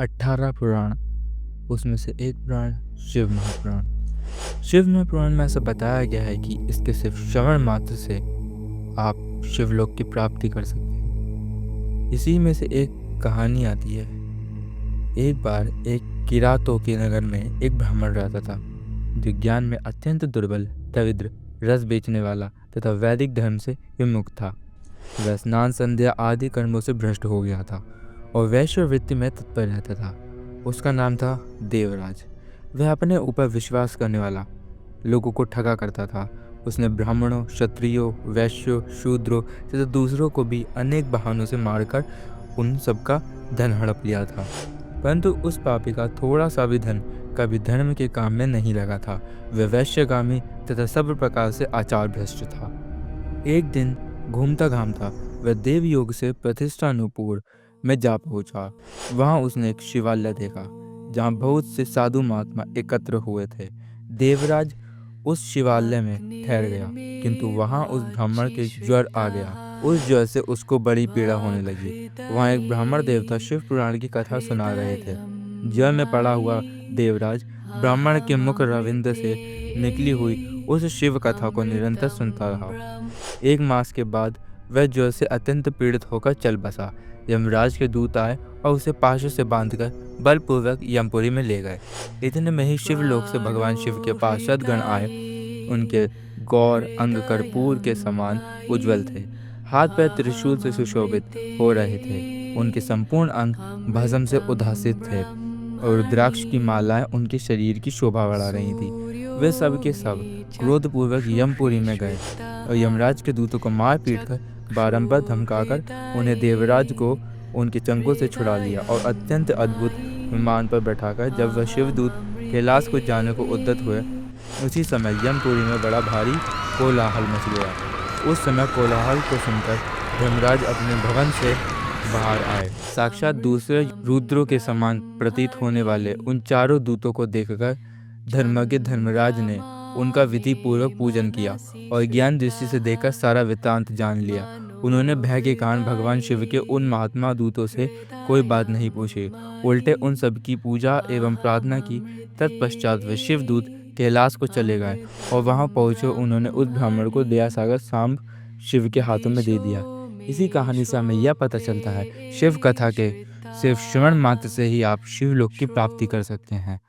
18 पुराण, उसमें से एक पुराण शिव महापुराण। शिव महापुराण में ऐसा बताया गया है कि इसके सिर्फ श्रवण मात्र से आप शिवलोक की प्राप्ति कर सकते हैं। इसी में से एक कहानी आती है। एक बार एक किरातों के नगर में एक ब्राह्मण रहता था जो ज्ञान में अत्यंत दुर्बल, दरिद्र, रस बेचने वाला तथा वैदिक धर्म से विमुख था। वह स्नान संध्या आदि कर्मों से भ्रष्ट हो गया था और वैश्यवृत्ति में तत्पर रहता था। उसका नाम था देवराज। वह अपने ऊपर विश्वास करने वाला लोगों को ठगा करता था। उसने ब्राह्मणों, क्षत्रियों, वैश्यों, शूद्रों तथा दूसरों को भी अनेक बहानों से मारकर उन सबका धन हड़प लिया था, परंतु उस पापी का थोड़ा सा भी धन कभी धर्म के काम में नहीं लगा था। वह वैश्यगामी तथा सब प्रकार से आचार भ्रष्ट था। एक दिन घूमता घामता वह देवयोग से प्रतिष्ठानुपुर में जा पहुंचा। वहां उसने एक शिवालय देखा जहां बहुत से साधु महात्मा एकत्र हुए थे। देवराज उस शिवालय में ठहर गया, किंतु वहां उस ब्राह्मण के ज्वर आ गया। उस ज्वर से उसको बड़ी पीड़ा होने लगी। वहां एक ब्राह्मण देवता शिव पुराण की कथा सुना रहे थे। ज्वर में पड़ा हुआ देवराज ब्राह्मण के मुख रविंद्र से निकली हुई उस शिव कथा को निरंतर सुनता रहा। एक मास के बाद वह ज्वर से अत्यंत पीड़ित होकर चल बसा। यमराज के दूत आए और उसे पाशों से बांधकर बलपूर्वक यमपुरी में ले गए। इतने में ही शिवलोक से भगवान शिव के पास सद्गण आए। उनके गौर अंग कर्पूर के समान उज्जवल थे। हाथ पैर त्रिशूल से सुशोभित हो रहे थे। उनके संपूर्ण अंग भस्म से उद्भासित थे और रुद्राक्ष की मालाएं उनके शरीर की शोभा बढ़ा रही थी। वे सब के सब क्रोधपूर्वक यमपुरी में गए और यमराज के दूतों को मार पीट कर बारंबार धमकाकर उन्हें देवराज को उनके चंगुल से छुड़ा लिया और अत्यंत अद्भुत विमान पर बैठाकर जब वह शिवदूत कैलाश को जाने को उद्यत हुए, उसी समय यमपुरी में बड़ा भारी कोलाहल मच गया। उस समय कोलाहल को सुनकर धर्मराज अपने भवन से बाहर आए। साक्षात दूसरे रुद्रों के समान प्रतीत होने वाले उन चारों दूतों को देखकर धर्मज्ञ धर्मराज ने उनका विधि पूर्वक पूजन किया और ज्ञान दृष्टि से देखकर सारा वृत्तांत जान लिया। उन्होंने भय के कारण भगवान शिव के उन महात्मा दूतों से कोई बात नहीं पूछी, उल्टे उन सब की पूजा एवं प्रार्थना की। तत्पश्चात वे शिवदूत कैलाश को चले गए और वहां पहुंचे उन्होंने उस ब्राह्मण को दयासागर सांब शिव के हाथों में दे दिया। इसी कहानी से हमें यह पता चलता है शिव कथा के सिर्फ श्रवण मात्र से ही आप शिवलोक की प्राप्ति कर सकते हैं।